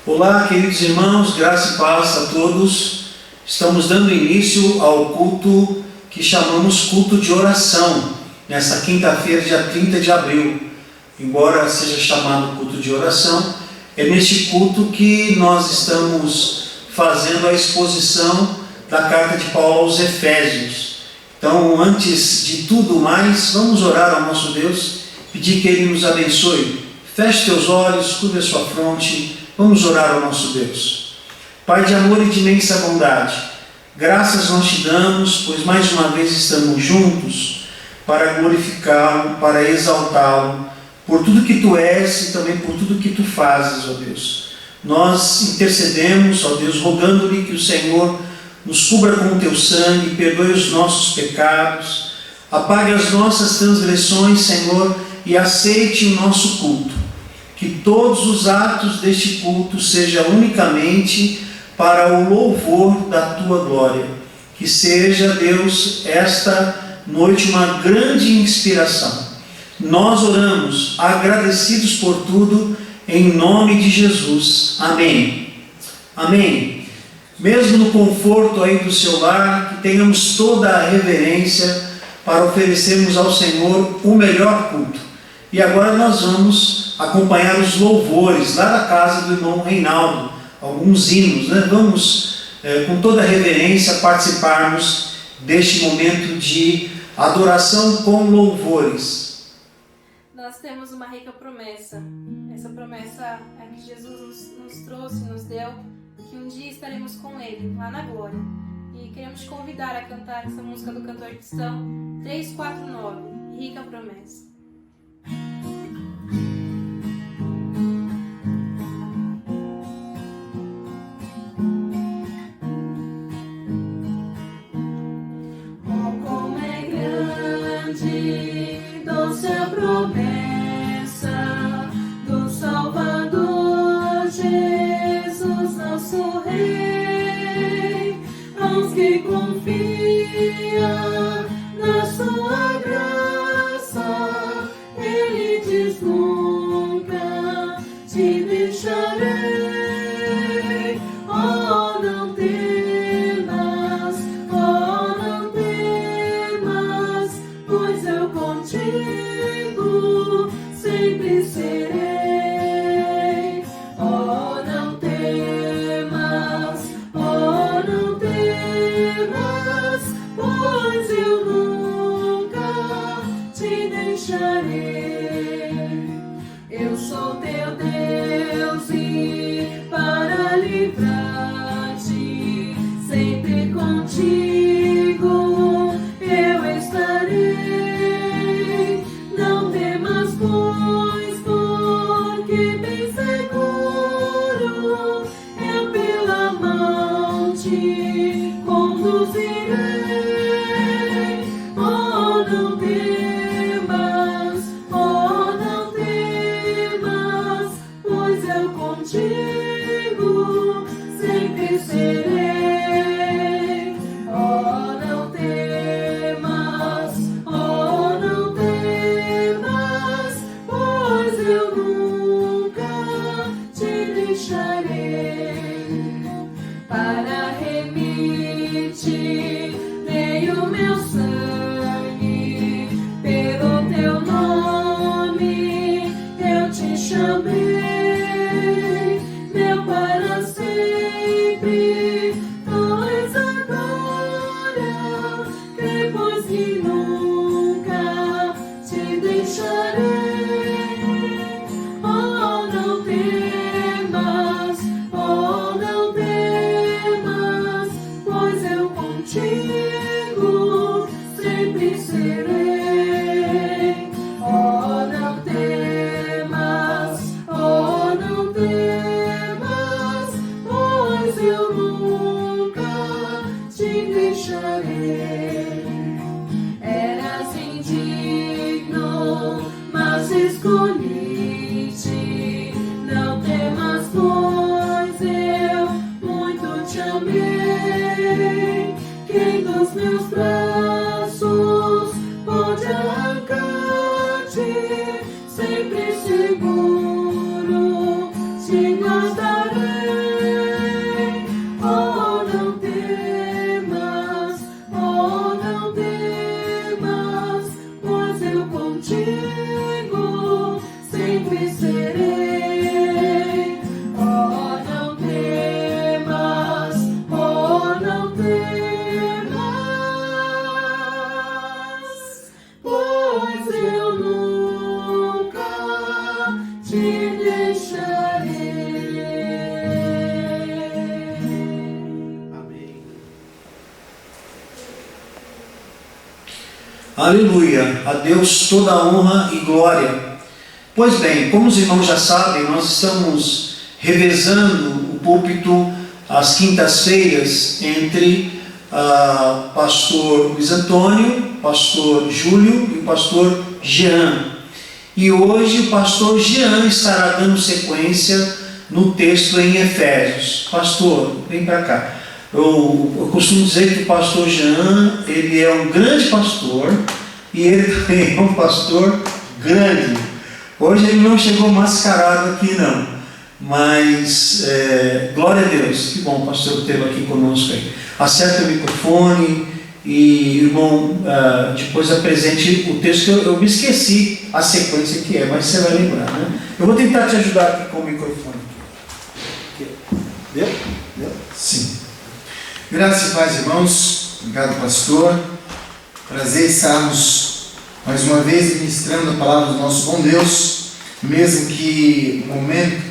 Olá, queridos irmãos, graça e paz a todos. Estamos dando início ao culto que chamamos culto de oração, nessa quinta-feira, dia 30 de abril. Embora seja chamado culto de oração, é neste culto que nós estamos fazendo a exposição da carta de Paulo aos Efésios. Então, antes de tudo mais, vamos orar ao nosso Deus, pedir que Ele nos abençoe. Feche teus olhos, curva a sua fronte. Vamos orar ao nosso Deus. Pai de amor e de imensa bondade, graças nós te damos, pois mais uma vez estamos juntos para glorificá-lo, para exaltá-lo, por tudo que tu és e também por tudo que tu fazes, ó Deus. Nós intercedemos, ó Deus, rogando-lhe que o Senhor nos cubra com o teu sangue, perdoe os nossos pecados, apague as nossas transgressões, Senhor, e aceite o nosso culto. Que todos os atos deste culto sejam unicamente para o louvor da tua glória. Que seja, Deus, esta noite uma grande inspiração. Nós oramos, agradecidos por tudo, em nome de Jesus. Amém. Amém. Mesmo no conforto aí do seu lar, que tenhamos toda a reverência para oferecermos ao Senhor o melhor culto. E agora nós vamos acompanhar os louvores lá da casa do irmão Reinaldo, alguns hinos, né? Vamos, com toda a reverência, participarmos deste momento de adoração com louvores. Nós temos uma rica promessa. Essa promessa é que Jesus nos trouxe, nos deu, que um dia estaremos com Ele, lá na glória. E queremos te convidar a cantar essa música do cantor cristão 349, Rica Promessa. Doce a promessa do Salvador Jesus, nosso Rei, aos que confiam na sua graça, Ele diz: nunca te deixarei. Oh, não temas, oh, não temas, pois eu contigo sempre serei. Oh, não temas, oh, não temas, pois eu nunca te deixarei. Eu sou teu Deus e para livrar-te, sempre contigo eu estarei. Não temas, pois, porque bem seguro eu pela mão te conduzirei. Oh, não temas, oh, não temas, pois eu contigo sempre serei. Oh, não temas, oh, não temas, pois eu nunca te deixarei. Para remir-te dei o meu sangue, pelo teu nome eu te chamei, meu para sempre. Tu és agora, depois que nunca te deixarei. Oh, não temas, oh, não temas, pois eu contigo sempre serei. Oh, não temas, oh, não temas, pois eu nunca te deixarei. Eras indigno, mas escolhi-te. Não temas, pois eu muito te amei. Quem dos meus braços pode arrancar-te? Sempre seguro te guardarei. Aleluia, a Deus toda a honra e glória. Pois bem, como os irmãos já sabem, nós estamos revezando o púlpito às quintas-feiras entre pastor Luiz Antônio, pastor Júlio e o pastor Jean. E hoje o pastor Jean estará dando sequência no texto em Efésios. Pastor, vem para cá. Eu costumo dizer que o pastor Jean, ele é um grande pastor e ele também é um pastor grande. Hoje ele não chegou mascarado aqui não, mas glória a Deus, que bom pastor tê-lo aqui conosco aí. Acerta o microfone e irmão, depois apresente o texto que eu me esqueci a sequência que é, mas você vai lembrar, né? Eu vou tentar te ajudar aqui com o microfone. Deu? Sim. Graças e paz, irmãos. Obrigado, pastor. Prazer estarmos mais uma vez ministrando a palavra do nosso bom Deus, mesmo que o momento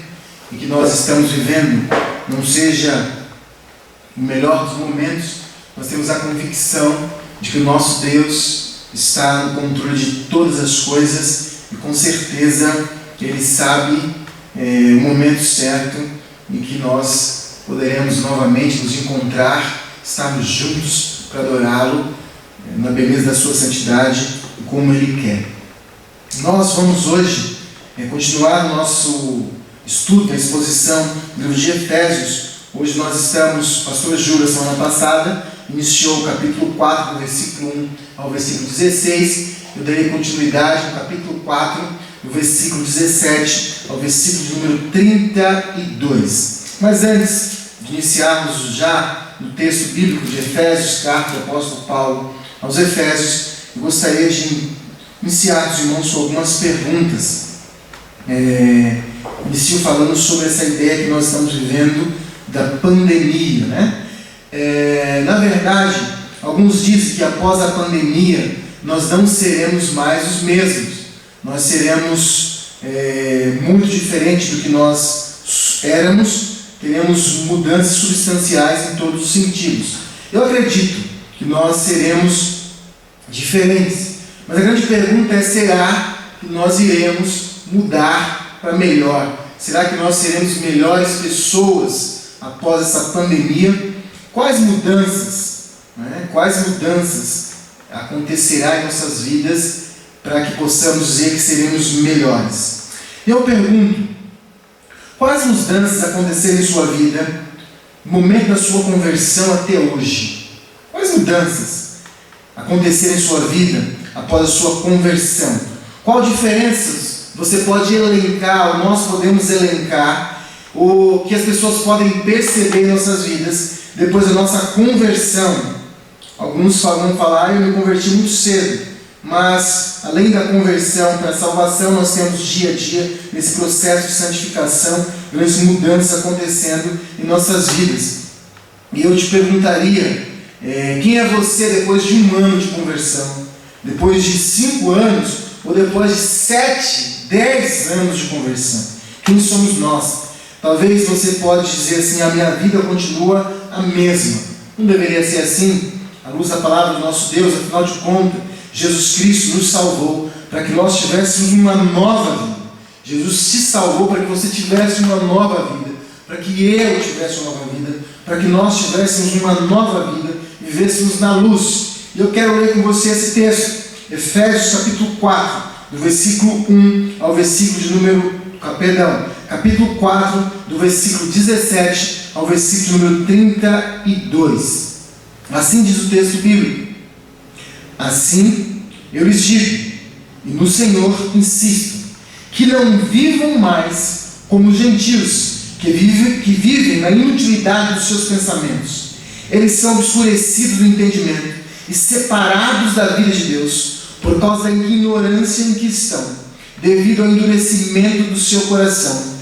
em que nós estamos vivendo não seja o melhor dos momentos, nós temos a convicção de que o nosso Deus está no controle de todas as coisas e com certeza Ele sabe o momento certo em que nós poderemos novamente nos encontrar, estarmos juntos para adorá-lo na beleza da sua santidade e como Ele quer. Nós vamos hoje continuar o nosso estudo, a exposição do livro de Efésios. Hoje nós estamos, pastor Júlio, semana passada, iniciou o capítulo 4, do versículo 1 ao versículo 16. Eu darei continuidade no capítulo 4, do versículo 17 ao versículo número 32. Mas antes de iniciarmos já no texto bíblico de Efésios, carta do apóstolo Paulo aos Efésios, eu gostaria de iniciar os irmãos com algumas perguntas. Inicio falando sobre essa ideia que nós estamos vivendo da pandemia, né? Na verdade, alguns dizem que após a pandemia nós não seremos mais os mesmos. Nós seremos muito diferentes do que nós éramos. Teremos mudanças substanciais em todos os sentidos. Eu acredito que nós seremos diferentes. Mas a grande pergunta é: será que nós iremos mudar para melhor? Será que nós seremos melhores pessoas após essa pandemia? Quais mudanças acontecerá em nossas vidas para que possamos dizer que seremos melhores? Eu pergunto: quais mudanças aconteceram em sua vida no momento da sua conversão até hoje? Quais mudanças aconteceram em sua vida após a sua conversão? Qual diferenças você pode elencar, ou nós podemos elencar, ou que as pessoas podem perceber em nossas vidas depois da nossa conversão? Alguns vão falar: eu me converti muito cedo. Mas, além da conversão para a salvação, nós temos dia a dia, nesse processo de santificação, grandes mudanças acontecendo em nossas vidas. E eu te perguntaria, quem é você depois de 1 ano de conversão? Depois de 5 anos? Ou depois de 7, 10 anos de conversão? Quem somos nós? Talvez você pode dizer assim: a minha vida continua a mesma. Não deveria ser assim? À luz da palavra do nosso Deus, afinal de contas, Jesus Cristo nos salvou para que nós tivéssemos uma nova vida. Jesus se salvou para que você tivesse uma nova vida, para que eu tivesse uma nova vida, para que nós tivéssemos uma nova vida e vivêssemos na luz. E eu quero ler com você esse texto, Efésios capítulo 4, do versículo 1 ao versículo de capítulo 4, do versículo 17 ao versículo número 32. Assim diz o texto bíblico: assim eu lhes digo, e no Senhor insisto, que não vivam mais como os gentios, que vivem na inutilidade dos seus pensamentos. Eles são obscurecidos do entendimento e separados da vida de Deus, por causa da ignorância em que estão, devido ao endurecimento do seu coração.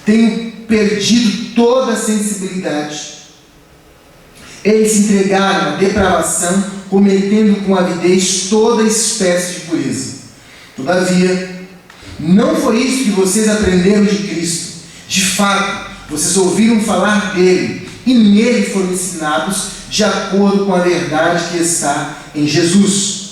Tenho perdido toda a sensibilidade. Eles se entregaram à depravação, cometendo com avidez toda espécie de pureza. Todavia, não foi isso que vocês aprenderam de Cristo. De fato, vocês ouviram falar dele e nele foram ensinados de acordo com a verdade que está em Jesus.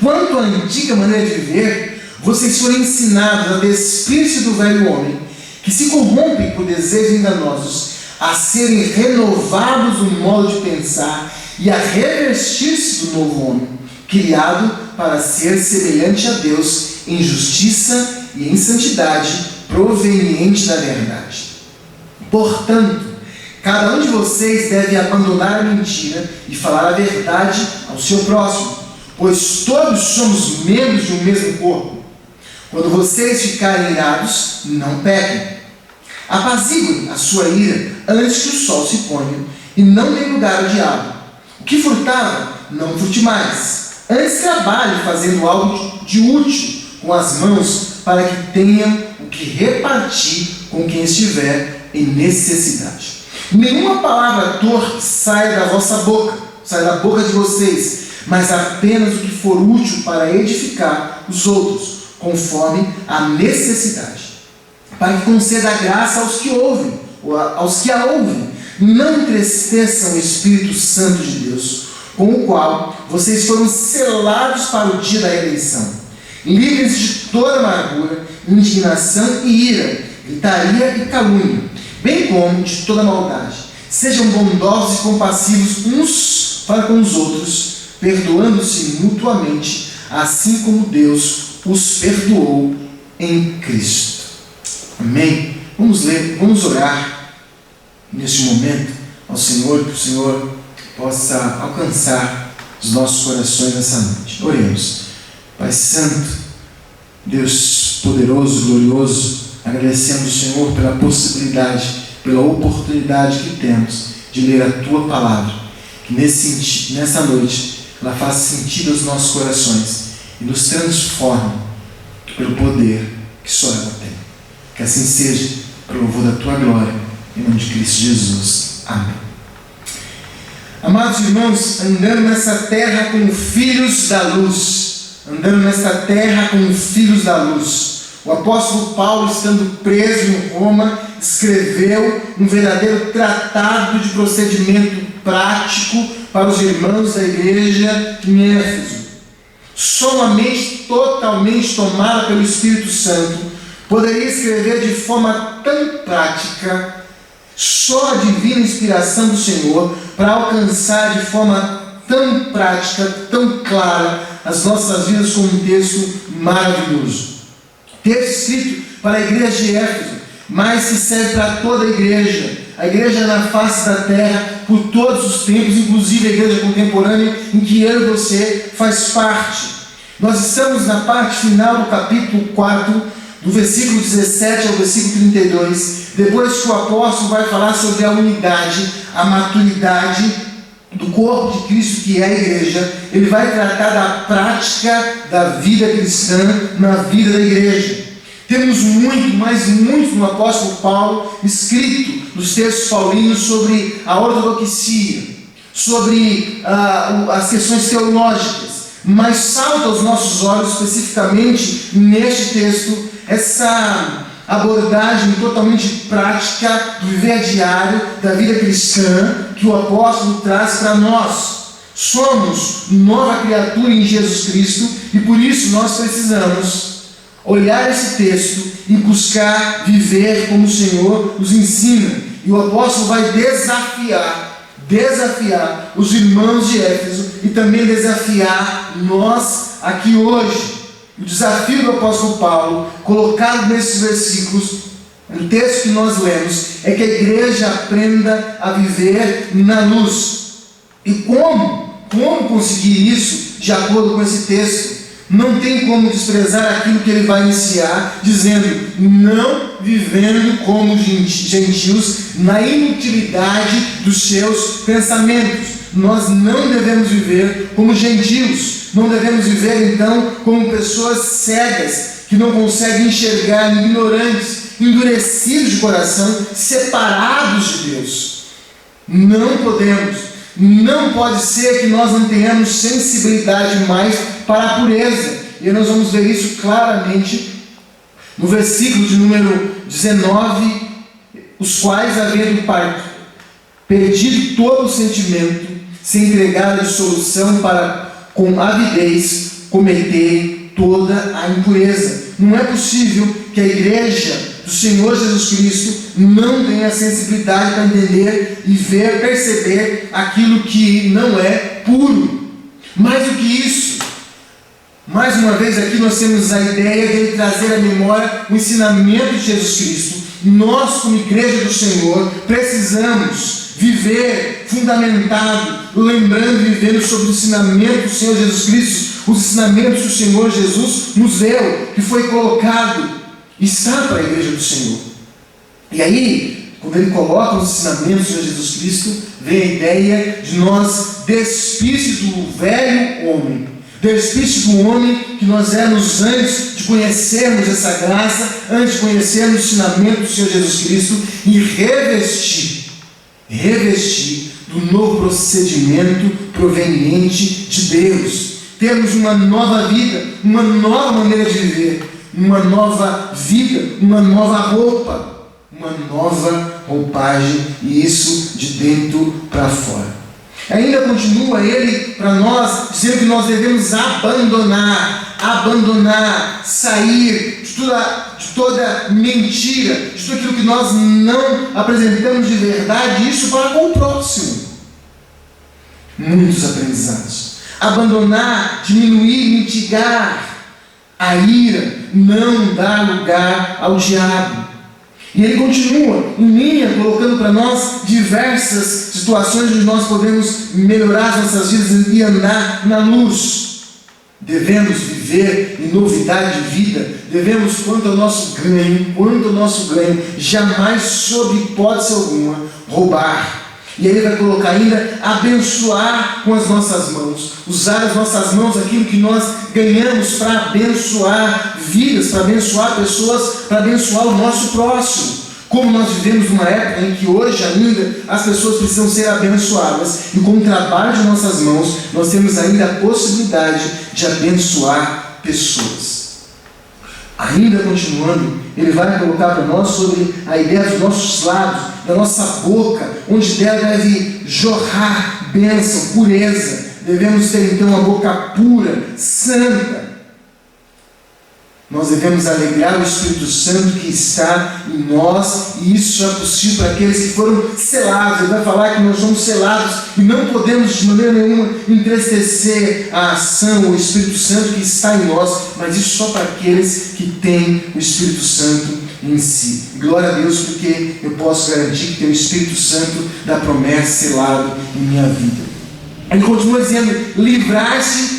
Quanto à antiga maneira de viver, vocês foram ensinados a despir-se do velho homem, que se corrompe por desejos enganosos, a serem renovados no modo de pensar e a revestir-se do novo homem, criado para ser semelhante a Deus em justiça e em santidade proveniente da verdade. Portanto, cada um de vocês deve abandonar a mentira e falar a verdade ao seu próximo, pois todos somos membros de um mesmo corpo. Quando vocês ficarem irados, não pequem. Apaziguem a sua ira antes que o sol se ponha, e não dê lugar ao diabo. O que furtava, não furte mais. Antes trabalhe fazendo algo de útil com as mãos, para que tenham o que repartir com quem estiver em necessidade. Nenhuma palavra torpe sai da vossa boca, sai da boca de vocês, mas apenas o que for útil para edificar os outros, conforme a necessidade, para que conceda graça aos que ouvem, ou aos que a ouvem. Não entristeçam o Espírito Santo de Deus, com o qual vocês foram selados para o dia da redenção. Livrem-se de toda amargura, indignação e ira, gritaria e calúnia, bem como de toda maldade. Sejam bondosos e compassivos uns para com os outros, perdoando-se mutuamente, assim como Deus os perdoou em Cristo. Amém? Vamos orar neste momento ao Senhor, que o Senhor possa alcançar os nossos corações nessa noite. Oremos. Pai Santo, Deus poderoso, glorioso, agradecemos o Senhor pela possibilidade, pela oportunidade que temos de ler a Tua Palavra, que nessa noite ela faça sentido aos nossos corações e nos transforme pelo poder que só ela tem. Que assim seja, para o louvor da Tua glória, em nome de Cristo Jesus. Amém. Amados irmãos, andando nessa terra como filhos da luz, o apóstolo Paulo, estando preso em Roma, escreveu um verdadeiro tratado de procedimento prático para os irmãos da igreja em Éfeso. Só uma mente totalmente tomada pelo Espírito Santo poderia escrever de forma tão prática. Só a divina inspiração do Senhor para alcançar de forma tão prática, tão clara as nossas vidas com um texto maravilhoso. Texto escrito para a igreja de Éfeso, mas que serve para toda a igreja na face da terra, por todos os tempos, inclusive a igreja contemporânea em que eu e você faz parte. Nós estamos na parte final do capítulo 4, do versículo 17 ao versículo 32, depois que o apóstolo vai falar sobre a unidade, a maturidade do corpo de Cristo, que é a igreja. Ele vai tratar da prática da vida cristã na vida da igreja. Temos muito, mas muito no apóstolo Paulo escrito nos textos paulinos sobre a ortodoxia, sobre as questões teológicas, mas salta aos nossos olhos especificamente neste texto essa abordagem totalmente prática do viver diário da vida cristã que o apóstolo traz para nós. Somos nova criatura em Jesus Cristo e por isso nós precisamos olhar esse texto e buscar viver como o Senhor nos ensina. E o apóstolo vai desafiar os irmãos de Éfeso e também desafiar nós aqui hoje. O desafio do apóstolo Paulo, colocado nesses versículos, no texto que nós lemos, é que a igreja aprenda a viver na luz. E como conseguir isso, de acordo com esse texto? Não tem como desprezar aquilo que ele vai iniciar, dizendo: não vivendo como gentios, na inutilidade dos seus pensamentos. Nós não devemos viver como gentios. Não devemos viver, então, como pessoas cegas, que não conseguem enxergar, ignorantes, endurecidos de coração, separados de Deus. Não podemos. Não pode ser que nós não tenhamos sensibilidade mais para a pureza. E nós vamos ver isso claramente no versículo de número 19, os quais, havendo perdido todo o sentimento, se entregaram à dissolução para com avidez cometerem toda a impureza. Não é possível que a igreja do Senhor Jesus Cristo não tenha sensibilidade para entender e ver, perceber aquilo que não é puro. Mais do que isso, mais uma vez aqui nós temos a ideia de ele trazer à memória o ensinamento de Jesus Cristo. Nós, como igreja do Senhor, precisamos viver fundamentado, lembrando e vivendo sobre o ensinamento do Senhor Jesus Cristo, os ensinamentos que o Senhor Jesus nos deu, que foi colocado, está para a igreja do Senhor. E aí, quando ele coloca os ensinamentos do Senhor Jesus Cristo, vem a ideia de nós despir-se do velho homem, despir-se do homem que nós éramos antes de conhecermos essa graça, antes de conhecermos o ensinamento do Senhor Jesus Cristo, e revestir do novo procedimento proveniente de Deus. Temos uma nova vida, uma nova maneira de viver, uma nova vida, uma nova roupa, uma nova roupagem, e isso de dentro para fora. Ainda continua ele para nós, dizendo que nós devemos abandonar, sair de toda mentira, de tudo aquilo que nós não apresentamos de verdade, isso para com o próximo. Muitos aprendizados. Abandonar, diminuir, mitigar a ira, não dar lugar ao diabo. E ele continua em linha, colocando para nós diversas situações onde nós podemos melhorar as nossas vidas e andar na luz. Devemos viver em novidade de vida, devemos, quanto ao nosso ganho, jamais, sob hipótese alguma, roubar. E aí ele vai colocar ainda, abençoar com as nossas mãos, usar as nossas mãos, aquilo que nós ganhamos, para abençoar vidas, para abençoar pessoas, para abençoar o nosso próximo. Como nós vivemos numa época em que hoje ainda as pessoas precisam ser abençoadas, e com o trabalho de nossas mãos nós temos ainda a possibilidade de abençoar pessoas. Ainda continuando, ele vai colocar para nós sobre a ideia dos nossos lábios, da nossa boca, onde dela deve jorrar bênção, pureza. Devemos ter então uma boca pura, santa. Nós devemos alegrar o Espírito Santo que está em nós, e isso é possível para aqueles que foram selados. Ele vai falar que nós somos selados e não podemos de maneira nenhuma entristecer a ação, o Espírito Santo que está em nós, mas isso só para aqueles que têm o Espírito Santo em si. Glória a Deus, porque eu posso garantir que tem o Espírito Santo da promessa selado em minha vida. Ele continua dizendo, livrar-se.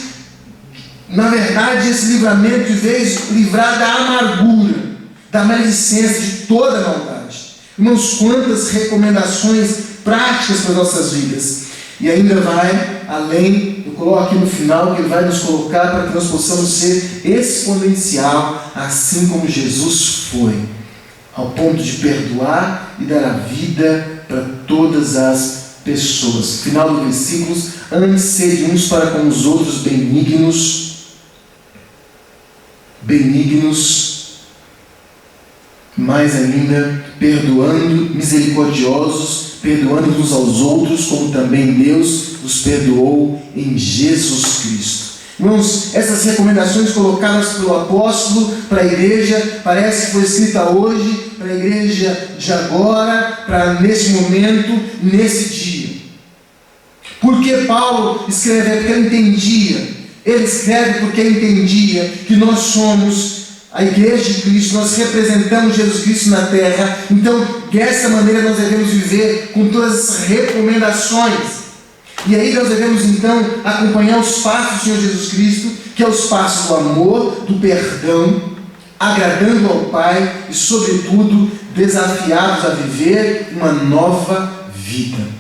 Na verdade, esse livramento de vez livrar da amargura, da maledicência, de toda a maldade. Irmãos, quantas recomendações práticas para as nossas vidas. E ainda vai além, eu coloco aqui no final, que ele vai nos colocar para que nós possamos ser exponencial, assim como Jesus foi, ao ponto de perdoar e dar a vida para todas as pessoas. Final do versículo, antes sede uns para com os outros benignos, mais ainda, perdoando, misericordiosos, perdoando uns aos outros, como também Deus os perdoou em Jesus Cristo. Irmãos, essas recomendações colocadas pelo apóstolo para a igreja, parece que foi escrita hoje, para a igreja de agora, para nesse momento, nesse dia. Por que Paulo escreve? Porque ele entendia. Ele escreve porque entendia que nós somos a igreja de Cristo, nós representamos Jesus Cristo na terra. Então, dessa maneira nós devemos viver com todas essas recomendações. E aí nós devemos então acompanhar os passos do Senhor Jesus Cristo, que é os passos do amor, do perdão, agradando ao Pai e, sobretudo, desafiados a viver uma nova vida.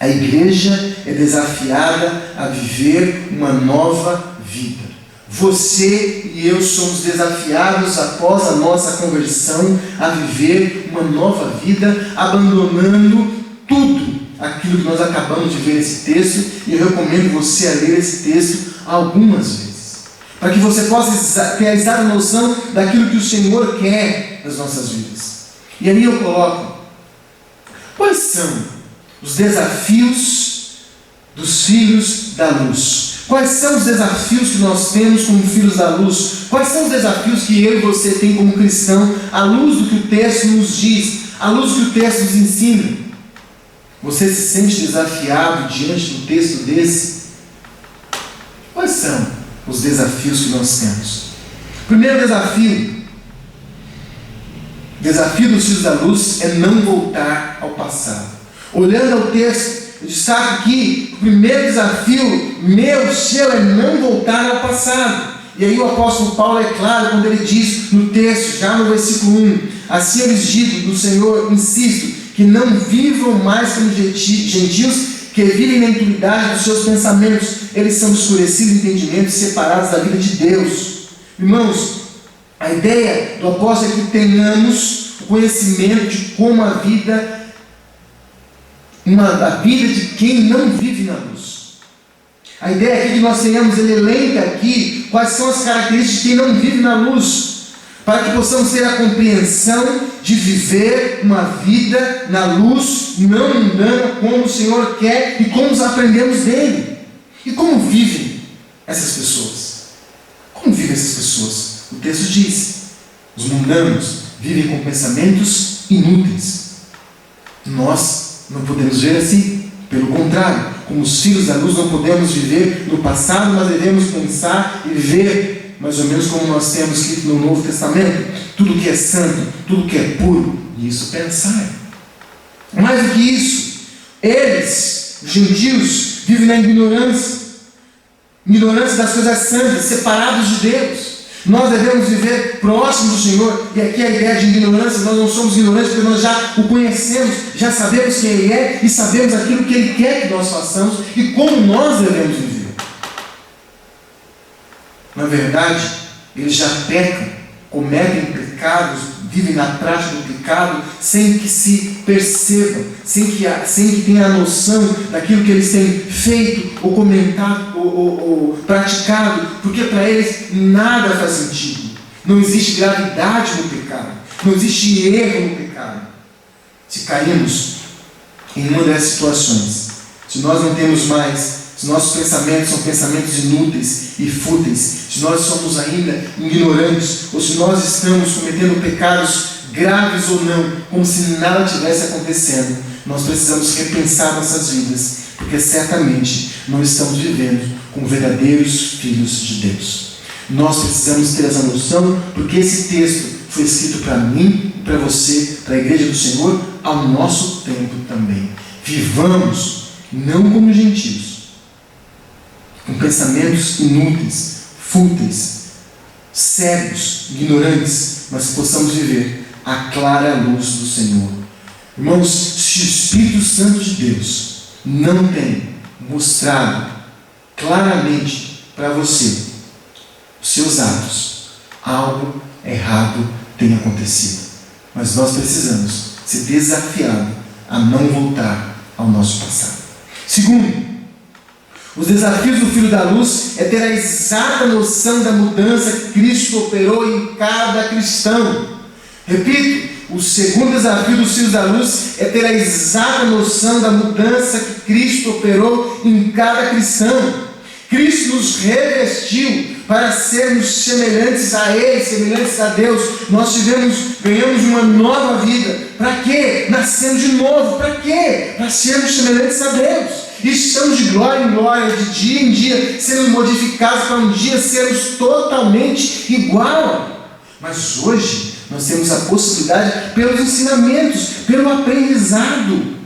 A igreja é desafiada a viver uma nova vida. Você e eu somos desafiados, após a nossa conversão, a viver uma nova vida, abandonando tudo aquilo que nós acabamos de ver nesse texto, e eu recomendo você a ler esse texto algumas vezes, para que você possa ter a exata noção daquilo que o Senhor quer nas nossas vidas. E aí eu coloco, quais são os desafios dos filhos da luz? Quais são os desafios que nós temos como filhos da luz? Quais são os desafios que eu e você tem como cristão, à luz do que o texto nos diz, à luz do que o texto nos ensina? Você se sente desafiado diante do texto desse? Quais são os desafios que nós temos? Primeiro desafio dos filhos da luz é não voltar ao passado. Olhando ao texto, eu destaco que o primeiro desafio meu, seu, é não voltar ao passado. E aí o apóstolo Paulo é claro quando ele diz no texto, já no versículo 1, assim eu lhes digo, do Senhor, insisto, que não vivam mais como gentios, que vivem na impunidade dos seus pensamentos. Eles são escurecidos de entendimento, separados da vida de Deus. Irmãos, a ideia do apóstolo é que tenhamos o conhecimento de como a vida de quem não vive na luz. A ideia aqui que nós tenhamos, ele elenca aqui quais são as características de quem não vive na luz, para que possamos ter a compreensão de viver uma vida na luz, não mundana, como o Senhor quer e como aprendemos dele. E como vivem essas pessoas? Como vivem essas pessoas? O texto diz: os mundanos vivem com pensamentos inúteis. Nós não podemos ver assim. Pelo contrário, como os filhos da luz, não podemos viver no passado, mas devemos pensar e ver, mais ou menos como nós temos escrito no Novo Testamento, tudo que é santo, tudo que é puro, e isso pensar. Mais do que isso, eles, os gentios, vivem na ignorância das coisas santas, separados de Deus. Nós devemos viver próximos do Senhor, e aqui a ideia de ignorância, nós não somos ignorantes porque nós já o conhecemos, já sabemos quem Ele é e sabemos aquilo que Ele quer que nós façamos e como nós devemos viver. Na verdade, eles já pecam, cometem pecados, vivem na prática do pecado sem que se percebam, sem que tenham a noção daquilo que eles têm feito ou comentado ou praticado, porque para eles nada faz sentido. Não existe gravidade no pecado, não existe erro no pecado. Se caímos em uma dessas situações, se nós não temos mais, se nossos pensamentos são pensamentos inúteis e fúteis, se nós somos ainda ignorantes, ou se nós estamos cometendo pecados graves ou não, como se nada tivesse acontecendo, nós precisamos repensar nossas vidas, porque certamente não estamos vivendo como verdadeiros filhos de Deus. Nós precisamos ter essa noção, porque esse texto foi escrito para mim, para você, para a igreja do Senhor, ao nosso tempo também. Vivamos não como gentios, com pensamentos inúteis, fúteis, cegos, ignorantes, mas que possamos viver a clara luz do Senhor. Irmãos, se o Espírito Santo de Deus não tem mostrado claramente para você os seus atos, algo errado tem acontecido. Mas nós precisamos ser desafiados a não voltar ao nosso passado. Segundo, os desafios do Filho da Luz é ter a exata noção da mudança que Cristo operou em cada cristão. Repito, o segundo desafio dos Filhos da Luz é ter a exata noção da mudança que Cristo operou em cada cristão. Cristo nos revestiu para sermos semelhantes a Ele, semelhantes a Deus. Nós ganhamos uma nova vida. Para quê? Nascemos de novo. Para quê? Para sermos semelhantes a Deus. E estamos de glória em glória, de dia em dia, sendo modificados para um dia sermos totalmente igual. Mas hoje nós temos a possibilidade pelos ensinamentos, pelo aprendizado.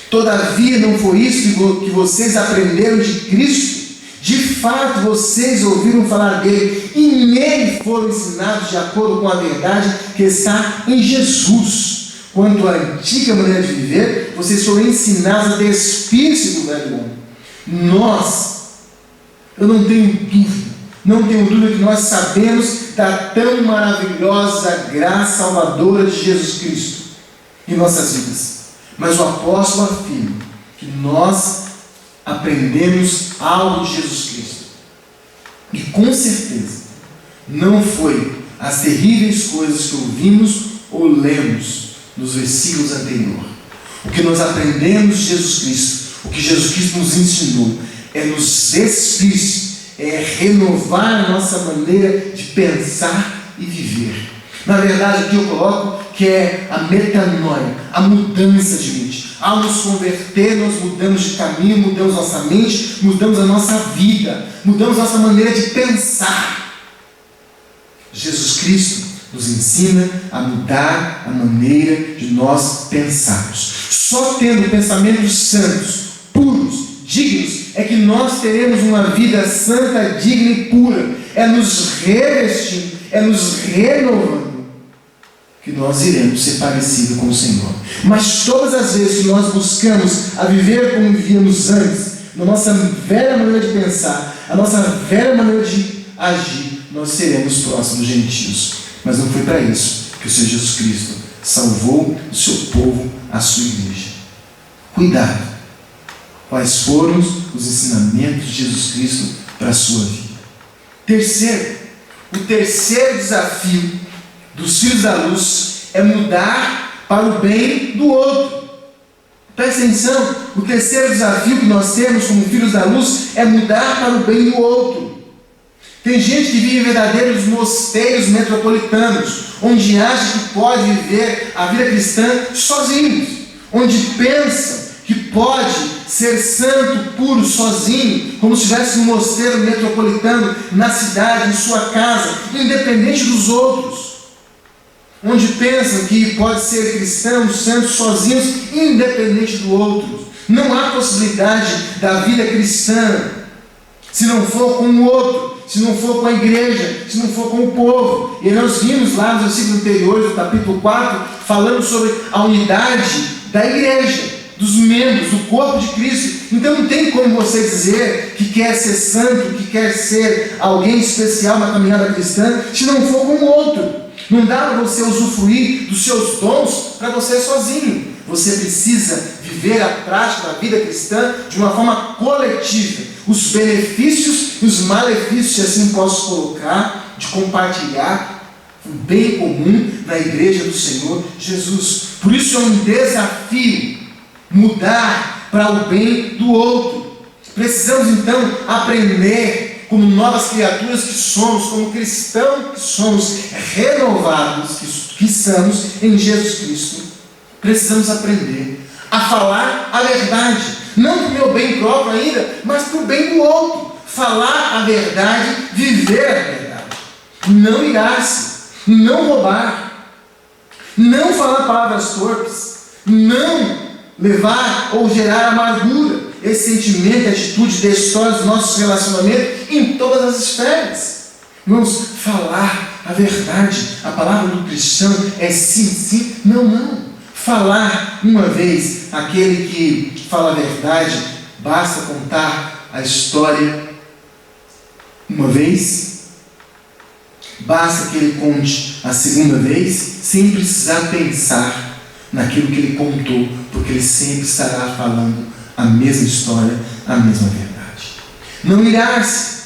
Todavia não foi isso que vocês aprenderam de Cristo. De fato vocês ouviram falar dele e nele foram ensinados de acordo com a verdade que está em Jesus. Quanto à antiga maneira de viver, vocês foram ensinados a despir-se do velho homem. Eu não tenho dúvida que nós sabemos da tão maravilhosa graça salvadora de Jesus Cristo em nossas vidas. Mas o apóstolo afirma que nós aprendemos algo de Jesus Cristo. E com certeza não foi as terríveis coisas que ouvimos ou lemos nos versículos anteriores. O que nós aprendemos de Jesus Cristo, o que Jesus Cristo nos ensinou, é nos despir, é renovar a nossa maneira de pensar e viver. Na verdade, aqui eu coloco que é a metanoia, a mudança de mente. Ao nos converter, nós mudamos de caminho, mudamos nossa mente, mudamos a nossa vida, mudamos nossa maneira de pensar. Jesus Cristo nos ensina a mudar a maneira de nós pensarmos. Só tendo pensamentos santos, puros, dignos, é que nós teremos uma vida santa, digna e pura. É nos revestindo, é nos renovando que nós iremos ser parecidos com o Senhor. Mas todas as vezes que nós buscamos a viver como vivíamos antes, na nossa velha maneira de pensar, a nossa velha maneira de agir, nós seremos próximos dos gentios. Mas não foi para isso que o Senhor Jesus Cristo salvou o seu povo, a sua igreja. Cuidado! Quais foram os ensinamentos de Jesus Cristo para a sua vida? Terceiro, o terceiro desafio dos filhos da luz é mudar para o bem do outro. Presta atenção, o terceiro desafio que nós temos como filhos da luz é mudar para o bem do outro. Tem gente que vive em verdadeiros mosteiros metropolitanos, onde acha que pode viver a vida cristã sozinhos, onde pensam que pode ser santo, puro, sozinho, como se estivesse num mosteiro metropolitano, na cidade, em sua casa, independente dos outros. Onde pensam que pode ser cristãos, santos, sozinhos, independente do outro. Não há possibilidade da vida cristã se não for com o outro, se não for com a igreja, se não for com o povo. E nós vimos lá nos versículos anteriores do capítulo 4, falando sobre a unidade da igreja, dos membros, do corpo de Cristo. Então não tem como você dizer que quer ser santo, que quer ser alguém especial na caminhada cristã, se não for com o outro. Não dá para você usufruir dos seus dons para você sozinho. Você precisa viver a prática da vida cristã de uma forma coletiva. Os benefícios e os malefícios, se assim posso colocar, de compartilhar o bem comum na igreja do Senhor Jesus. Por isso é um desafio mudar para o bem do outro. Precisamos então aprender, como novas criaturas que somos, como cristãos que somos, renovados que somos em Jesus Cristo. Precisamos aprender a falar a verdade, não para o meu bem próprio ainda, mas para o bem do outro. Falar a verdade, viver a verdade, não irar-se, não roubar, não falar palavras torpes, não levar ou gerar amargura. Esse sentimento, atitude, destrói os nossos relacionamentos em todas as esferas. Vamos falar a verdade. A palavra do cristão é sim, sim, não, não. Falar uma vez, aquele que fala a verdade, basta contar a história uma vez, basta que ele conte a segunda vez, sem precisar pensar naquilo que ele contou, porque ele sempre estará falando a mesma história, a mesma verdade. Não irar-se.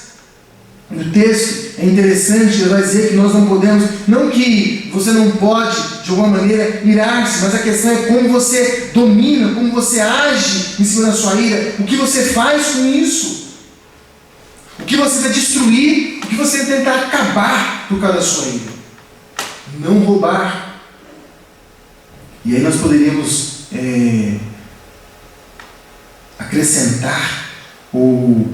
No texto é interessante, ele vai dizer que nós não podemos, não que você não pode de alguma maneira irar-se, mas a questão é como você domina, como você age em cima da sua ira, o que você faz com isso, o que você vai destruir, o que você vai tentar acabar por causa da sua ira. Não roubar. E aí nós poderíamos acrescentar ou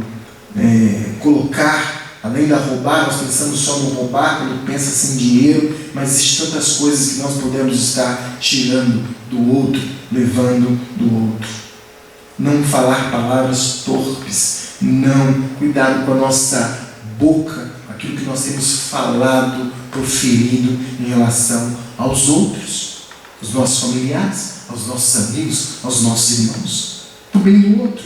colocar, além da roubar, nós pensamos só no roubar, quando pensa assim em dinheiro, mas existem tantas coisas que nós podemos estar tirando do outro, levando do outro. Não falar palavras torpes, não, cuidado com a nossa boca, aquilo que nós temos falado, proferido em relação aos outros, aos nossos familiares, aos nossos amigos, aos nossos irmãos, do bem do outro,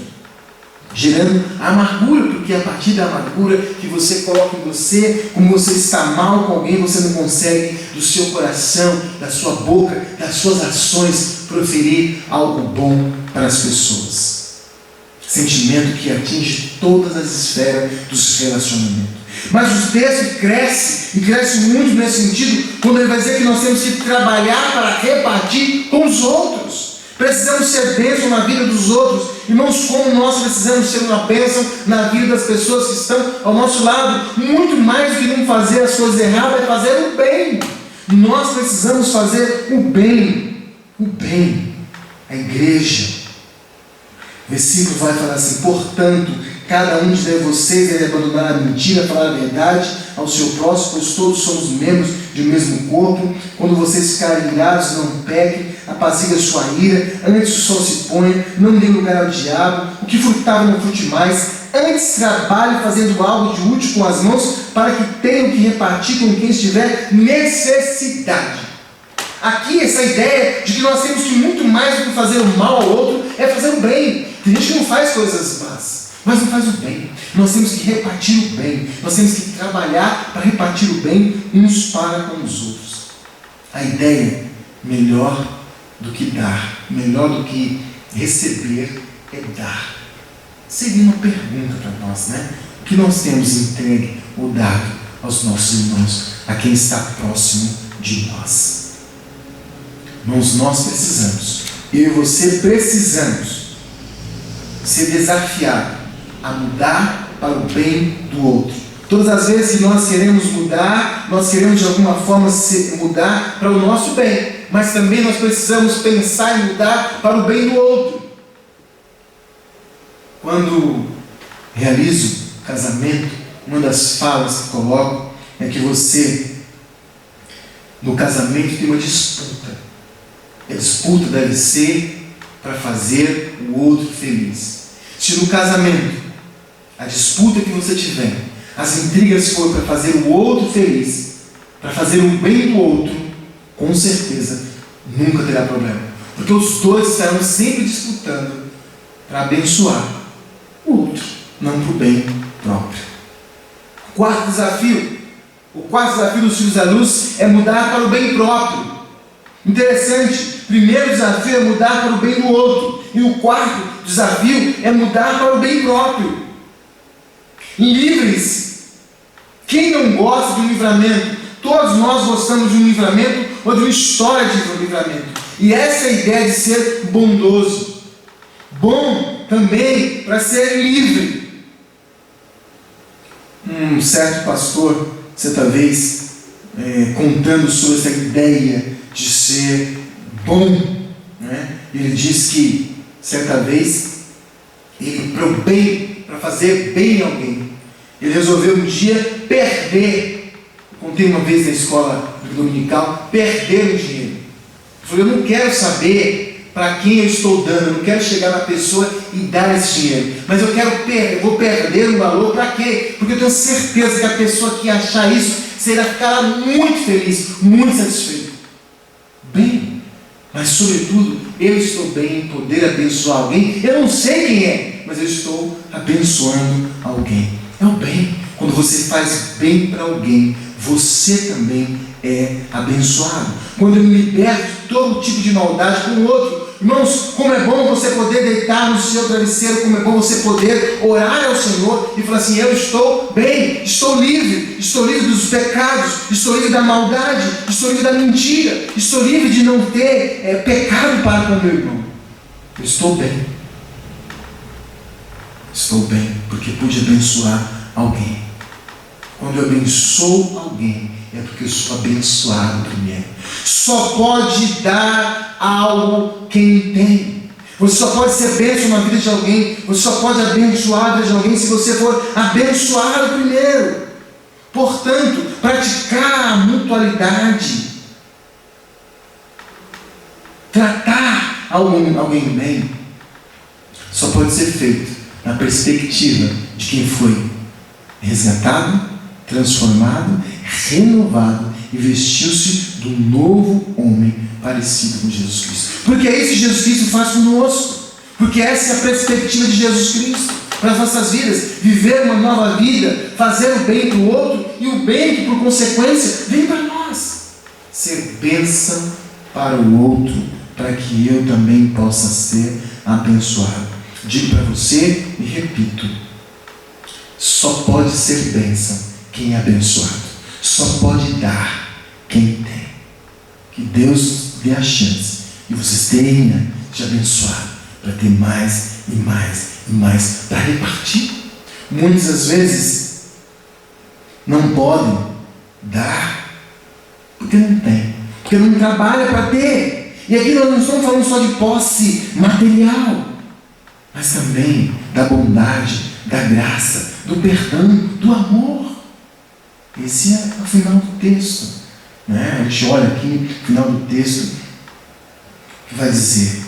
gerando a amargura, porque é a partir da amargura que você coloca em você, como você está mal com alguém, você não consegue do seu coração, da sua boca, das suas ações, proferir algo bom para as pessoas. Sentimento que atinge todas as esferas dos relacionamentos. Mas o texto cresce, e cresce muito nesse sentido, quando ele vai dizer que nós temos que trabalhar para repartir com os outros. Precisamos ser bênção na vida dos outros. Irmãos, como nós precisamos ser uma bênção na vida das pessoas que estão ao nosso lado. Muito mais do que não fazer as coisas erradas, é fazer o bem. Nós precisamos fazer o bem. O bem. A igreja. O versículo vai falar assim: portanto, cada um de vocês deve abandonar a mentira, falar a verdade ao seu próximo, pois todos somos membros de um mesmo corpo. Quando vocês ficarem irados, não pequem, apazigue a sua ira, antes o sol se ponha, não dê lugar ao diabo, o que frutava não frute mais, antes trabalhe fazendo algo de útil com as mãos, para que tenham que repartir com quem estiver necessidade. Aqui essa ideia de que nós temos que muito mais do que fazer o mal ao outro, é fazer o bem. Tem gente que não faz coisas más, mas não faz o bem. Nós temos que repartir o bem. Nós temos que trabalhar para repartir o bem uns para com os outros. A ideia, melhor do que dar, melhor do que receber, é dar. Seria uma pergunta para nós, né? O que nós temos entregue ou dado aos nossos irmãos, a quem está próximo de nós? Irmãos, nós precisamos, eu e você precisamos ser desafiados a mudar para o bem do outro. Todas as vezes que nós queremos mudar, nós queremos de alguma forma mudar para o nosso bem, mas também nós precisamos pensar em mudar para o bem do outro. Quando realizo casamento, uma das falas que coloco é que você, no casamento, tem uma disputa. A disputa deve ser para fazer o outro feliz. Se no casamento a disputa que você tiver, as intrigas for para fazer o outro feliz, para fazer o bem do outro, com certeza nunca terá problema. Porque os dois estarão sempre disputando para abençoar o outro, não para o bem próprio. O quarto desafio dos filhos da luz é mudar para o bem próprio. Interessante, o primeiro desafio é mudar para o bem do outro, e o quarto desafio é mudar para o bem próprio. Livres. Quem não gosta de um livramento? Todos nós gostamos de um livramento ou de uma história de um livramento. E essa é a ideia de ser bondoso. Bom também para ser livre. Um certo pastor, certa vez, contando sobre essa ideia de ser bom, né? Ele diz que certa vez ele para fazer bem a alguém, ele resolveu um dia perder. Eu contei uma vez na escola dominical, perder o dinheiro. Ele falou: eu não quero saber para quem eu estou dando, eu não quero chegar na pessoa e dar esse dinheiro, mas eu vou perder um valor. Para quê? Porque eu tenho certeza que a pessoa que achar isso ficará muito feliz, muito satisfeita. Bem, mas sobretudo eu estou bem em poder abençoar alguém. Eu não sei quem é, mas eu estou abençoando alguém. É o bem. Quando você faz bem para alguém, você também é abençoado. Quando eu me liberto de todo tipo de maldade com o outro, irmãos, como é bom você poder deitar no seu travesseiro, como é bom você poder orar ao Senhor e falar assim: eu estou bem, estou livre dos pecados, estou livre da maldade, estou livre da mentira, estou livre de não ter pecado para com o meu irmão. Eu estou bem. Estou bem porque pude abençoar alguém. Quando eu abençoo alguém, é porque eu sou abençoado primeiro. Só pode dar algo quem tem. Você só pode ser bênção na vida de alguém, você só pode abençoar a vida de alguém se você for abençoado primeiro. Portanto, praticar a mutualidade, tratar alguém bem, só pode ser feito na perspectiva de quem foi resgatado, transformado, renovado e vestiu-se do novo homem parecido com Jesus Cristo. Porque é isso que Jesus Cristo faz conosco. Porque essa é a perspectiva de Jesus Cristo para as nossas vidas. Viver uma nova vida, fazer o bem para o outro e o bem que por consequência vem para nós. Ser bênção para o outro, para que eu também possa ser abençoado. Digo para você e repito: só pode ser bênção quem é abençoado. Só pode dar quem tem. Que Deus dê a chance e vocês tenham te abençoar, para ter mais e mais e mais para repartir. Muitas das vezes não podem dar porque não tem, porque não trabalha para ter. E aqui nós não estamos falando só de posse material, mas também da bondade, da graça, do perdão, do amor. Esse é o final do texto, né? A gente olha aqui no final do texto que vai dizer: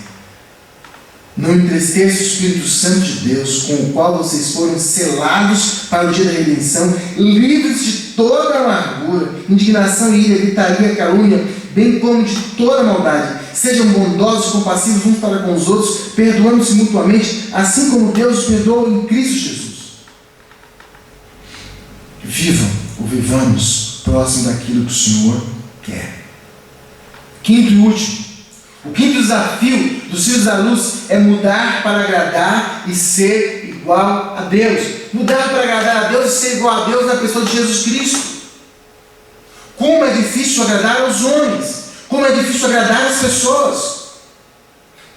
não entristeça o Espírito Santo de Deus, com o qual vocês foram selados para o dia da redenção, livres de toda amargura, indignação, ira, gritaria, calúnia, bem como de toda maldade. Sejam bondosos e compassivos uns para com os outros, perdoando-se mutuamente, assim como Deus os perdoou em Cristo Jesus. Vivam ou vivamos próximo daquilo que o Senhor quer. Quinto e último. O quinto desafio dos filhos da luz é mudar para agradar e ser igual a Deus. Mudar para agradar a Deus e ser igual a Deus na pessoa de Jesus Cristo. Como é difícil agradar aos homens. Como é difícil agradar as pessoas.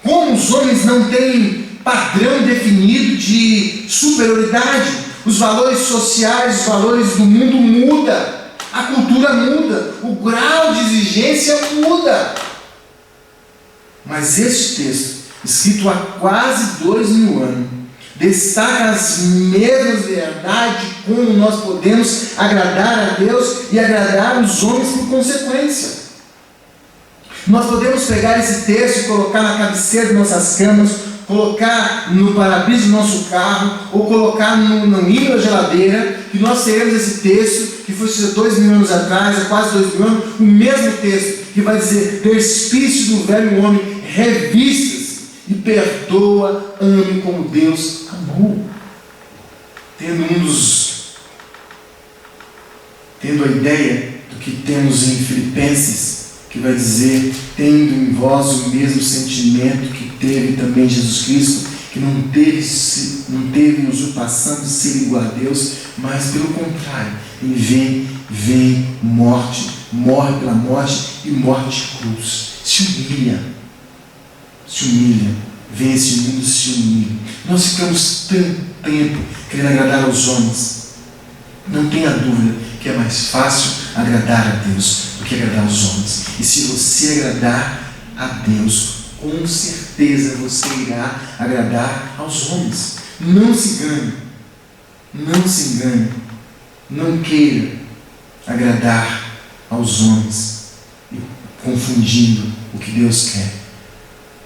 Como os homens não têm padrão definido de superioridade. Os valores sociais, os valores do mundo mudam. A cultura muda. O grau de exigência muda. Mas este texto, escrito há quase 2000 anos, destaca as mesmas verdades, como nós podemos agradar a Deus e agradar os homens por consequência. Nós podemos pegar esse texto e colocar na cabeceira de nossas camas, colocar no para-brisa do nosso carro, ou colocar no hino da geladeira, que nós teremos esse texto, que foi escrito 2000 anos atrás, há quase 2000 anos, o mesmo texto, que vai dizer: despiste do velho homem, revista-se e perdoa, ame como Deus amou. Tendo a ideia do que temos em Filipenses, que vai dizer: tendo em vós o mesmo sentimento que teve também Jesus Cristo, que não teve usurpação de ser igual a Deus, mas pelo contrário, ele vem morte, morre pela morte e morte de cruz, se humilha, vem esse mundo, se humilha. Nós ficamos tanto tempo querendo agradar aos homens. Não tenha dúvida que é mais fácil agradar a Deus do que agradar aos homens. E se você agradar a Deus, com certeza você irá agradar aos homens. Não se engane, não queira agradar aos homens, confundindo o que Deus quer.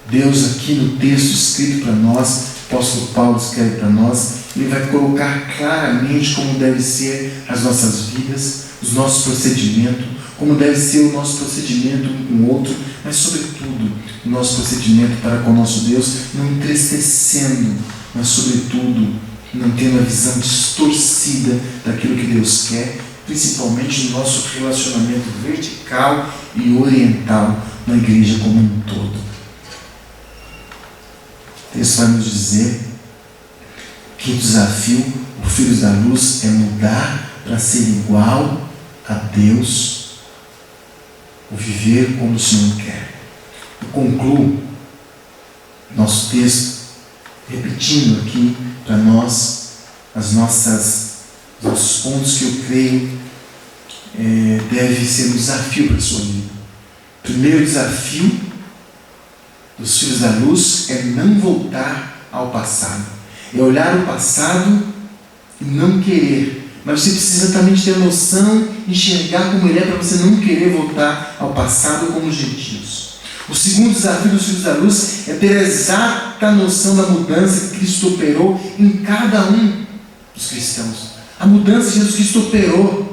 Deus, aqui no texto escrito para nós, o apóstolo Paulo escreve para nós, ele vai colocar claramente como deve ser as nossas vidas, os nossos procedimentos, como deve ser o nosso procedimento um com o outro, mas sobretudo o nosso procedimento para com o nosso Deus, não entristecendo, mas sobretudo não tendo a visão distorcida daquilo que Deus quer, principalmente no nosso relacionamento vertical e oriental na igreja como um todo. O texto vai nos dizer que o desafio, os filhos da luz, é mudar para ser igual a Deus, ou viver como o Senhor quer. Eu concluo nosso texto repetindo aqui para nós os nossos pontos que eu creio deve ser um desafio para a sua vida. Primeiro desafio dos filhos da luz é não voltar ao passado. É olhar o passado e não querer. Mas você precisa exatamente ter a noção, enxergar como ele é, para você não querer voltar ao passado como os gentios. O segundo desafio dos filhos da luz é ter a exata noção da mudança que Cristo operou em cada um dos cristãos. A mudança que Jesus Cristo operou.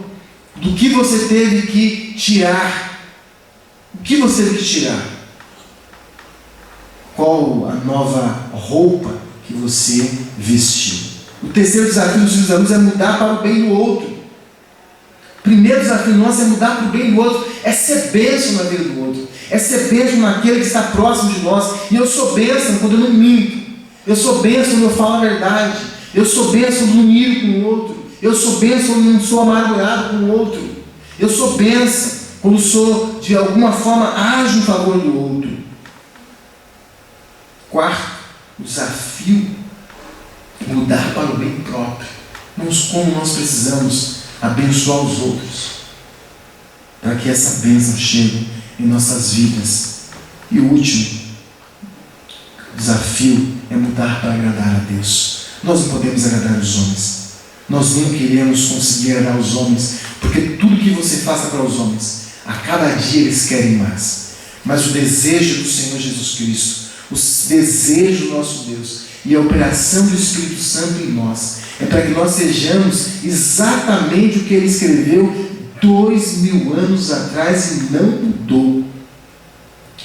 Do que você teve que tirar. O que você teve que tirar? Qual a nova roupa que você vestiu? O terceiro desafio dos filhos da luz é mudar para o bem do outro. O primeiro desafio nosso é mudar para o bem do outro. É ser bênção na vida do outro. É ser bênção naquele que está próximo de nós. E eu sou bênção quando eu não minto. Eu sou bênção quando eu falo a verdade. Eu sou bênção quando não iro com o outro. Eu sou bênção quando não sou amargurado com o outro. Eu sou bênção quando sou, de alguma forma, ajo em favor do outro. Quarto, o desafio é mudar para o bem próprio. Como nós precisamos abençoar os outros, para que essa bênção chegue em nossas vidas. E o último desafio é mudar para agradar a Deus. Nós não podemos agradar os homens. Nós não queremos conseguir agradar os homens, porque tudo que você faça para os homens, a cada dia eles querem mais. Mas o desejo do Senhor Jesus Cristo, o desejo do nosso Deus e a operação do Espírito Santo em nós, é para que nós sejamos exatamente o que Ele escreveu 2000 anos atrás e não mudou.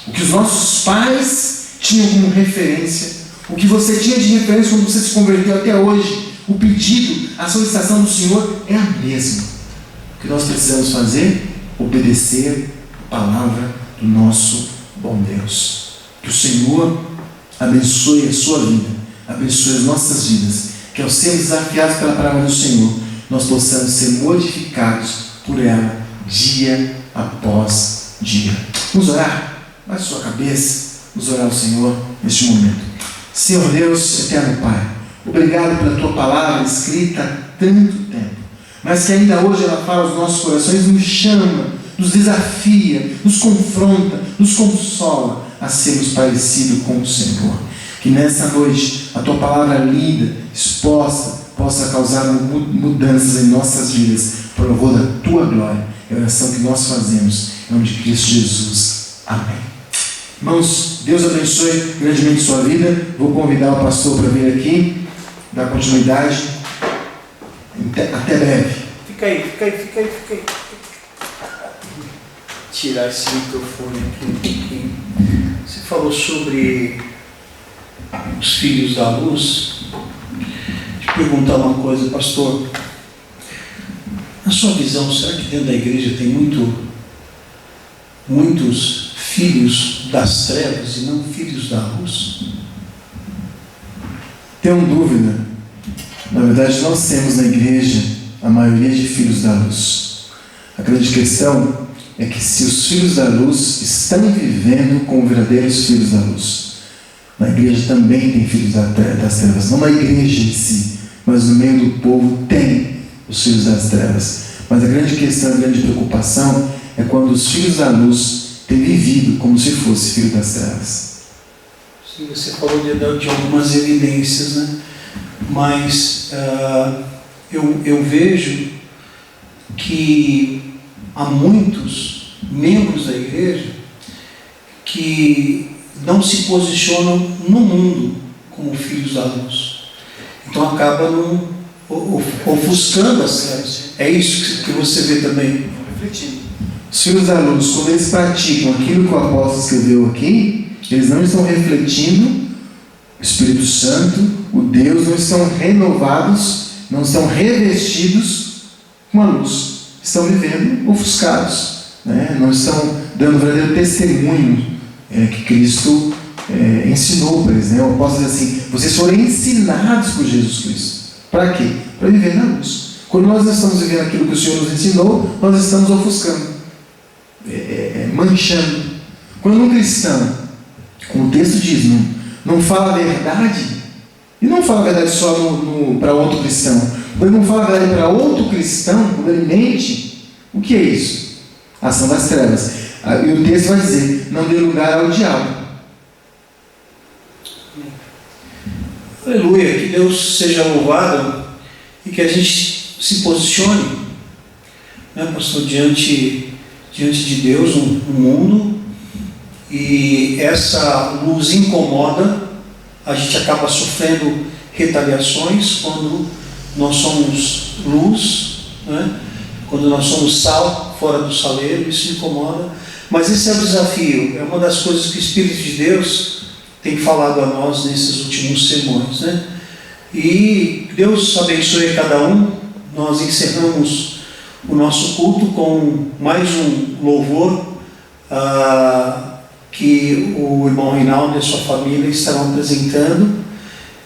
O que os nossos pais tinham como referência, o que você tinha de referência quando você se converteu até hoje, o pedido, a solicitação do Senhor é a mesma. O que nós precisamos fazer? Obedecer a palavra do nosso bom Deus. Que o Senhor abençoe a sua vida, abençoe as nossas vidas, que ao sermos desafiados pela palavra do Senhor, nós possamos ser modificados por ela, dia após dia. Vamos orar? Baixe sua cabeça, vamos orar ao Senhor neste momento. Senhor Deus, eterno Pai, obrigado pela Tua palavra escrita há tanto tempo, mas que ainda hoje ela fala aos nossos corações, nos chama, nos desafia, nos confronta, nos consola a sermos parecidos com o Senhor. Que nessa noite a Tua palavra linda, exposta, possa causar mudanças em nossas vidas, por louvor da Tua glória. É a oração que nós fazemos em nome de Cristo Jesus. Amém. Irmãos, Deus abençoe grandemente sua vida. Vou convidar o pastor para vir aqui, dar continuidade. Até breve. Fica aí. Tirar esse microfone aqui um pouquinho. Você falou sobre os filhos da luz. Deixa eu perguntar uma coisa, pastor. Na sua visão, será que dentro da igreja tem muitos filhos das trevas e não filhos da luz? Tenho dúvida. Na verdade, nós temos na igreja a maioria de filhos da luz. A grande questão é que se os filhos da luz estão vivendo como verdadeiros filhos da luz. Na igreja também tem filhos das trevas. Não na igreja em si, mas no meio do povo tem os filhos das trevas. Mas a grande questão, a grande preocupação é quando os filhos da luz têm vivido como se fosse filho das trevas. Sim, você falou de algumas evidências, né? Mas eu vejo que há muitos membros da igreja que não se posicionam no mundo como filhos da luz. Então acaba ofuscando as trevas. É isso que você vê também. Os filhos da luz, quando eles praticam aquilo que o apóstolo escreveu aqui, eles não estão refletindo o Espírito Santo, o Deus, não estão renovados, não estão revestidos com a luz. Estão vivendo ofuscados, né? Não estão dando verdadeiro testemunho que Cristo ensinou para eles, né? O apóstolo diz assim: vocês foram ensinados por Jesus Cristo. Para quê? Para viver na luz. Quando nós não estamos vivendo aquilo que o Senhor nos ensinou, nós estamos ofuscando, manchando. Quando um cristão, como o texto diz, não fala a verdade, e não fala a verdade só para outro cristão, quando ele não fala a verdade para outro cristão, quando ele mente, o que é isso? A ação das trevas. E o texto vai dizer: não dê lugar ao diabo. Aleluia, que Deus seja louvado e que a gente se posicione, né, pastor, diante de Deus no mundo, e essa luz incomoda, a gente acaba sofrendo retaliações quando nós somos luz, né? Quando nós somos sal fora do saleiro, isso incomoda, mas esse é o desafio, é uma das coisas que o Espírito de Deus tem falado a nós nesses últimos sermões, né? E Deus abençoe a cada um. Nós encerramos o nosso culto com mais um louvor que o irmão Reinaldo e a sua família estarão apresentando,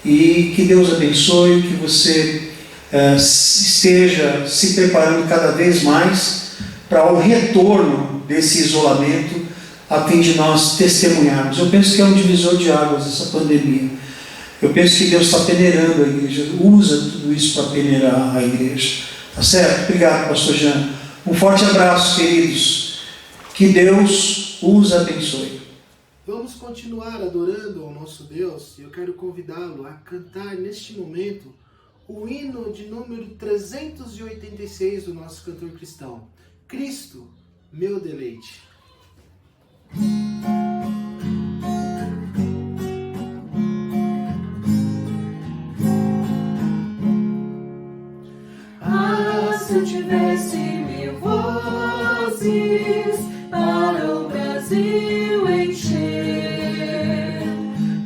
e que Deus abençoe, que você esteja se preparando cada vez mais para o retorno desse isolamento a fim de nós testemunharmos. Eu penso que é um divisor de águas essa pandemia. Eu penso que Deus está peneirando a igreja, usa tudo isso para peneirar a igreja. Tá certo? Obrigado, pastor Jean. Um forte abraço, queridos. Que Deus os abençoe. Vamos continuar adorando ao nosso Deus e eu quero convidá-lo a cantar neste momento o hino de número 386 do nosso cantor cristão. Cristo, meu deleite. Se eu tivesse 1000 vozes para o Brasil encher,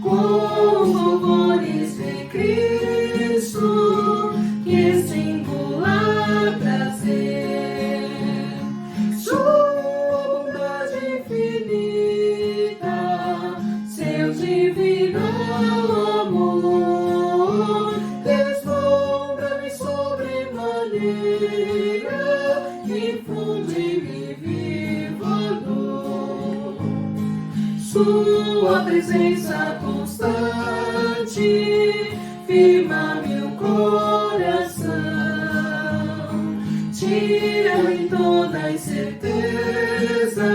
com louvores de Cristo, que singular prazer, sua bondade infinita, seu divino amor, deslumbra-me sobremaneira, infunde-me viva dor. Sua presença constante firma-me o coração, tira em toda incerteza,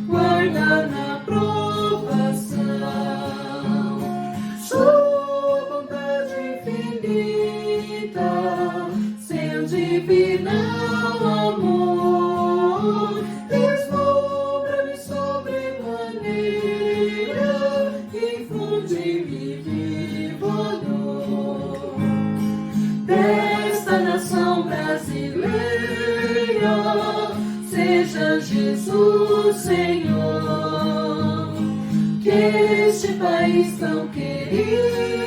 guarda na provação. Sua bondade infinita, seu divino amor, deslumbra-me sobremaneira, infunde-me viva dor. Desta nação brasileira, seja Jesus Senhor, que este país tão querido